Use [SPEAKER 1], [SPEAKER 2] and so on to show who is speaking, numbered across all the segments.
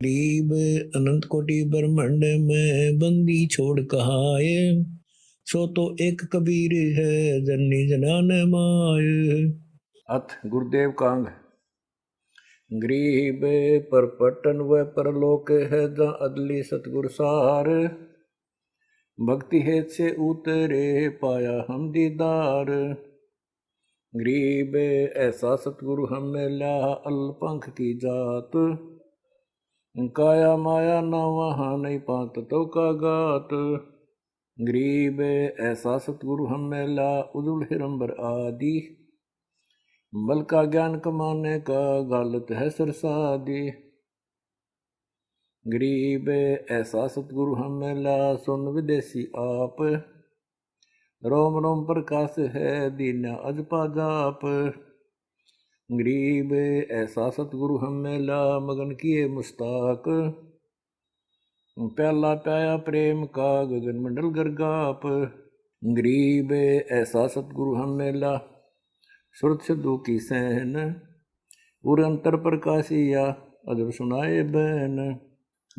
[SPEAKER 1] गरीब अनंत कोटि ब्रह्मांड में बंदी छोड़ कहाए, सो तो एक कबीर है जननी जनान माय।
[SPEAKER 2] अथ गुरुदेव कांग। गरीब परपटन व परलोक है जहाँ अदली सतगुर सार, भक्ति हेत से उतरे पाया हम दीदार। गरीब ऐसा सतगुरु हम मिला अल्पंख की जात, काया माया ना वहाँ नहीं पात तो का गात। गरीब ऐसा सतगुरु हम मिला उदुल हिरंबर आदि, बल का ज्ञान कमाने का गालत है सरसादी। गरीब ऐसा सतगुरु हम मिला सुन विदेशी आप, रोम रोम प्रकाश है दीना अजपा जाप। गरीब ऐसा सतगुरु हम मिला मगन किए मुस्ताक, प्याला प्याया प्रेम का गगन मंडल गरगाप। गरीब ऐसा सतगुरु हम मिला सुरत सिद्धू की सहन, उर अंतर प्रकाशिया अदर सुनाए बैन।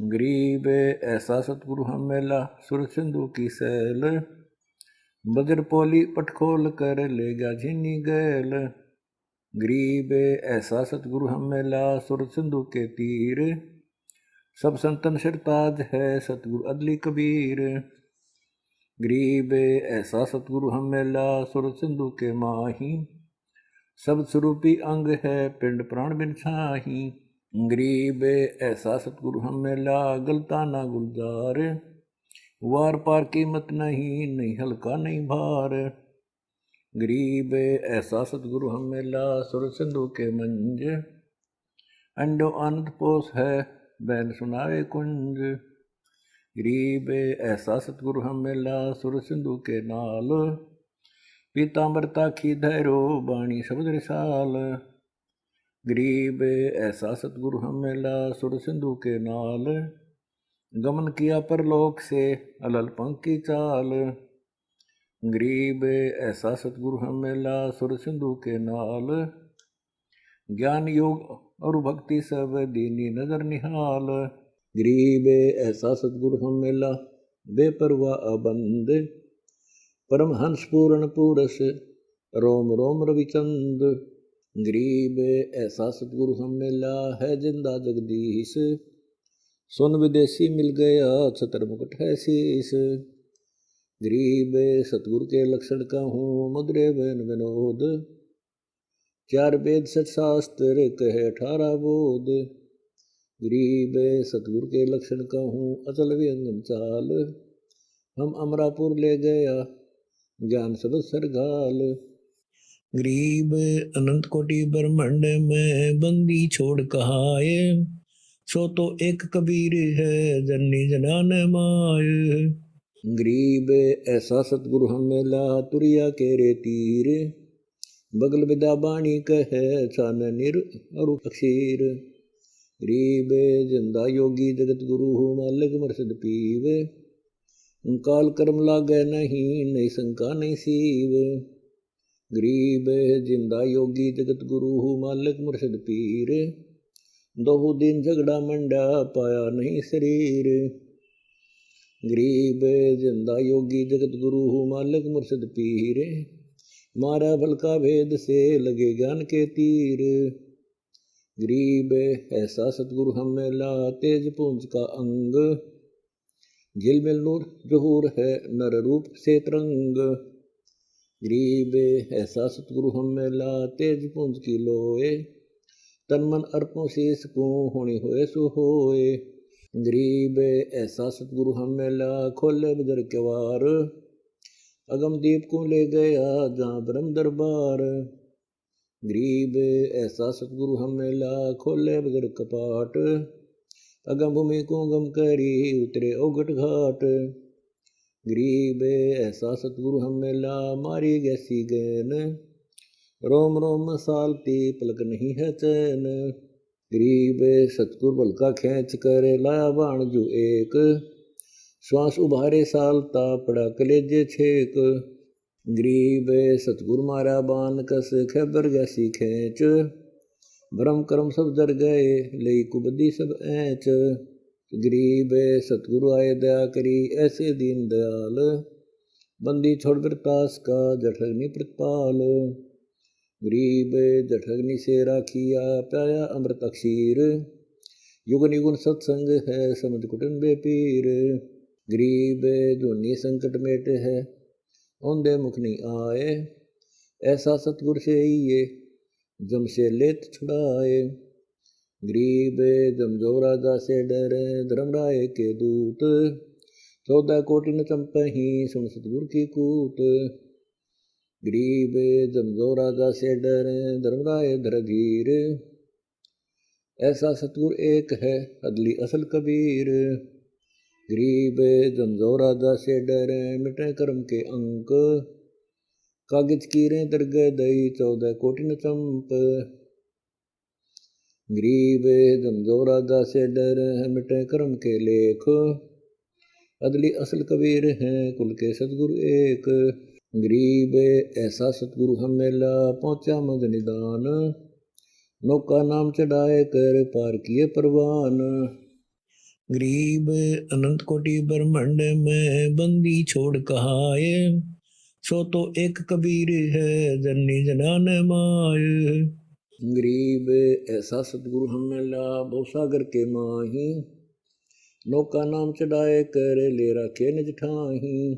[SPEAKER 2] गरीब ऐसा सतगुरु हम मिला सुरत सिंधु की सैल, बजर पोली पटखोल कर ले गया झीनी गैल। गरीब ऐसा सतगुरु हम मिला सुरत सिंधु के तीर, सब संतन सिरताज है सतगुरु अदली कबीर। गरीब ऐसा सतगुरु हम मिला सुरत सिंधु के माही, सब स्वरूपी अंग है पिंड प्राण बिन छाही। गरीब ऐसा सतगुरु हम मिला गलता ना गुलजार, वार पार कीमत नहीं हल्का नहीं भार। गरीब ऐसा सतगुरु हम मिला सुर सिंधु के मंज, अंडो आनंद पोस है बैन सुनाए कुंज। गरीब ऐसा सतगुरु हम मिला सुर सिंधु के नाल, पीताम्बरता की धैरो बाणी शब्द रिसाल। गरीब ऐसा सतगुरु हम मिला सुर सिंधु के नाल, गमन किया परलोक से अलल पंख की चाल। गरीब ऐसा सतगुरु हम मिला सुर सिंधु के नाल, ज्ञान योग और भक्ति सब दीनी नजर निहाल। गरीब ऐसा सतगुरु हम मिला बेपरवाह अबंद, परमहंस पूर्ण पूरस रोम रोम रविचंद। गरीब ऐसा सतगुरु हम मिला है जिंदा जगदीश, सुन विदेशी मिल गया छतर मुकुट है शीस। गरीब सतगुरु के लक्षण कहूँ मुद्रे बैन विनोद, चार वेद सठ शास्त्र कहे 18 बोध। गरीब सतगुरु के लक्षण कहूँ अचल व्यंगम चाल, हम अमरापुर ले गया ज्ञान सब सरगाल।
[SPEAKER 1] गरीब अनंत कोटि ब्रह्मांड में बंदी छोड़ कहाए, सो तो एक कबीर है जननी जनान माय।
[SPEAKER 2] गरीब ऐसा सतगुरु हम मिला तुरिया के रे तीर, बगल विदा बाणी कहे छान निर और अक्षीर। गरीब जिंदा योगी जगत गुरु मालिक मरसद पीव, काल कर्म लागे नहीं शंका नहीं सीव। गरीब जिंदा योगी जगत गुरु मालिक मुर्शद पीर, दोहु दिन झगड़ा मंडा पाया नहीं शरीर। गरीब जिंदा योगी जगत गुरु मालिक मुर्शद पीर, मारा भल का भेद से लगे ज्ञान के तीर। गरीब ऐसा सतगुरु हम मिला तेज पुंज का अंग, झिलमिल नूर जहूर है नर रूप से तरंग। गरीब ऐसा सतगुरु हम मिला तेज पुंज की लोए, तन मन अर्पों शीस को होनी होए सो होए। गरीब ऐसा सतगुरु हम मिला खोले बजर के वार, अगम दीप को ले गया जहाँ ब्रह्म दरबार। गरीब ऐसा सतगुरु हम मिला खोले बजर कपाट, अगम भूमि को गम करी उतरे ओगट घाट। गरीब ऐसा सतगुरु हम मिला मारी गैसी गैन, रोम रोम सालती पलक नहीं है चैन। गरीब सतगुरु बल का खींच कर लाया बाण जो एक, श्वास उभारे सालता पड़ा कलेजे छेक। गरीब सतगुरु मारा बान कस खबर गैसी खेच, भ्रम कर्म सब जर गए, लई कुबदी सब ऐच। गरीब सतगुरु आए दया करी, ऐसे दीन दयाल। बंदी छोड़ वृतास का, जठरग्नि प्रतिपाल। गरीब जठरग्नि से राखिया, प्याया अमृत अक्षीर। युगन युगन सत्संग है, समझ कुटुंबे पीर। गरीब जोनी संकट मेटे है, औंधे मुख नहीं आए। ऐसा सतगुर से ही ये, जम से लेत छुड़ाए। गरीब जमजो राजा से डरे, धर्मराय के दूत। 14 कोटि न चंपही, सुन सतगुर की कूत। गरीब जमजो राजा से डरे, धर्मराय धर धीर। ऐसा सतगुर एक है, अदली असल कबीर। गरीब जमजो राजा से डरे, मिटे कर्म के अंक। कागज कीरे दरगह दई, 14 कोटि न चंप। गरीब जमजो राजा से डर है, मिटे कर्म के लेख। अदली असल कबीर हैं, कुल के सतगुरु एक। गरीब ऐसा सतगुरु हम मिला, पहुँचा मज निदान। नौका नाम चढ़ाए कर, पार किए परवान।
[SPEAKER 1] गरीब अनंत कोटि ब्रह्मांड में, बंदी छोड़ कहाए। सो तो एक कबीर है, जननी जनान माय।
[SPEAKER 2] गरीब ऐसा सतगुरु हम मिला, भवसागर के माही। नौका नाम चढ़ाए कर, ले रखे निज ठाही।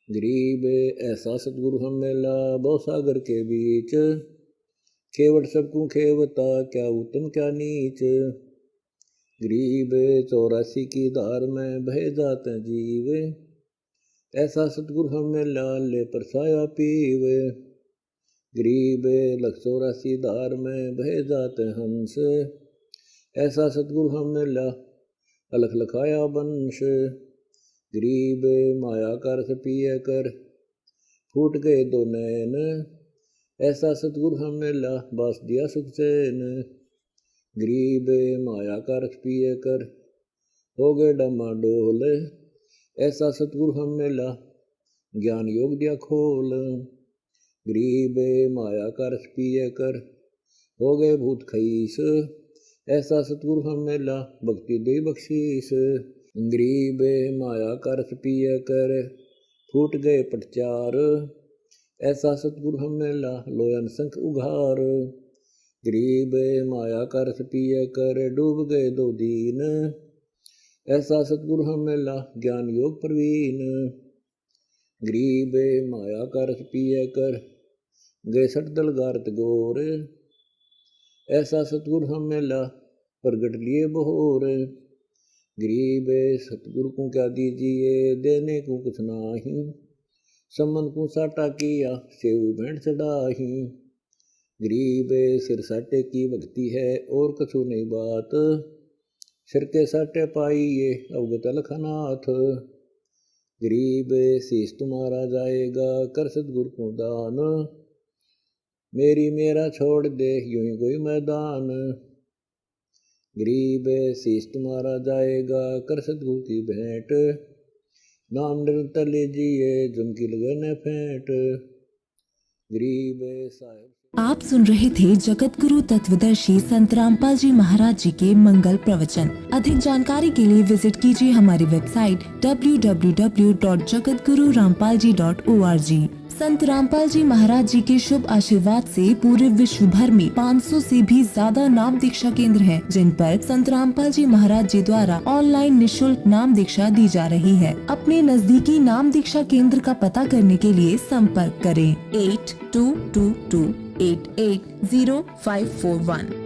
[SPEAKER 2] गरीब ऐसा सतगुरु हम मिला, भवसागर के बीच। केवट सबको खेवता, क्या उत्तम क्या नीच। गरीब 84 की धार में, बह जाते जीव। ऐसा सतगुरु हम मिला, ले परसाया पीव। गरीब 184 धार में, बह जाते हंस। ऐसा सतगुरु हम मिला, अलख लखाया वंश। गरीब माया कर से पिए कर, फूट गए 2 नैन। ऐसा सतगुरु हम मिला, बास दिया सुख चैन। गरीब माया कर से पिए कर, हो गए डामाडोल। ऐसा सतगुरु हम मिला, ज्ञान योग दिया खोल। गरीब माया का रस पिए कर, हो गए भूत खईस। ऐसा सतगुरु हम मिला, भक्ति दे बख्शीस। गरीब माया का रस पिए कर, फूट गए पटचार। ऐसा सतगुरु हम मिला, लोयन संख उघार। गरीब माया का रस पिए कर, डूब गए 2 दीन। ऐसा सतगुरु हम मिला, ज्ञान योग प्रवीण। गरीब माया का रस पिए कर, गए 60 दल गारत गोर। ऐसा सतगुरु हम मिला, प्रगट लिए बहोर। गरीब सतगुरु को क्या दीजिए, देने को कुछ नाही। सम्मन को साटा किया, सेव भेंट चढ़ाही। गरीब सिर साटे की भक्ति है, और कछु नहीं बात। सिर के साटे पाइए, अवगत लखनाथ। गरीब शीश तुम्हारा जाएगा, कर सतगुरु को दान। मेरी मेरा छोड़ दे, यूं ही कोई मैदान। गरीब शीश तुम्हारा जाएगा, कर सतगुरु की भेंट। नाम निरंतर लीजिए, झुमकी लगे न फेंट। गरीब साहिब।
[SPEAKER 3] आप सुन रहे थे जगत गुरु तत्वदर्शी संत रामपाल जी महाराज जी के मंगल प्रवचन। अधिक जानकारी के लिए विजिट कीजिए हमारी वेबसाइट www.jagatgururampalji.org। संत रामपाल जी महाराज जी के शुभ आशीर्वाद से पूरे विश्व भर में 500 से भी ज्यादा नाम दीक्षा केंद्र हैं, जिन पर संत रामपाल जी महाराज जी द्वारा ऑनलाइन निशुल्क नाम दीक्षा दी जा रही है। अपने नजदीकी नाम दीक्षा केंद्र का पता करने के लिए संपर्क करें 8222880541।